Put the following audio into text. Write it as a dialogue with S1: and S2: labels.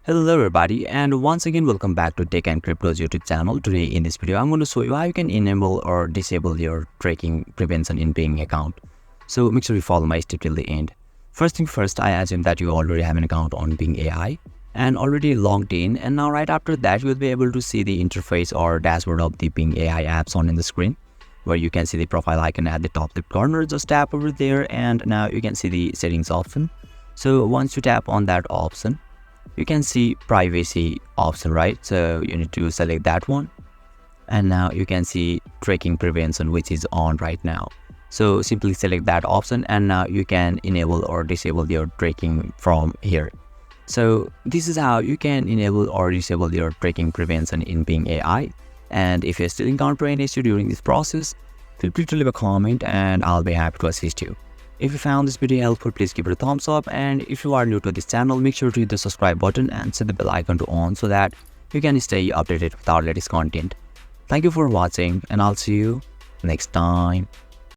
S1: Hello everybody, and once again welcome back to Tech and Crypto's YouTube channel. Today in this video I'm going to show you how you can enable or disable your tracking prevention in Bing account. So make sure you follow my step till the end. First thing first, I assume that you already have an account on Bing AI and already logged in, and now right after that you will be able to see the interface or dashboard of the Bing AI apps on in the screen, where you can see the profile icon at the top left corner. Just tap over there and now you can see the settings option. So once you tap on that option, you can see privacy option, right? So you need to select that one, and now you can see tracking prevention, which is on right now. So simply select that option and now you can enable or disable your tracking from here. So this is how you can enable or disable your tracking prevention in Bing AI. And if you still encounter any issue during this process, feel free to leave a comment and I'll be happy to assist you. If you found this video helpful, please give it a thumbs up, and if you are new to this channel, make sure to hit the subscribe button and set the bell icon to on so that you can stay updated with our latest content. Thank you for watching, and I'll see you next time.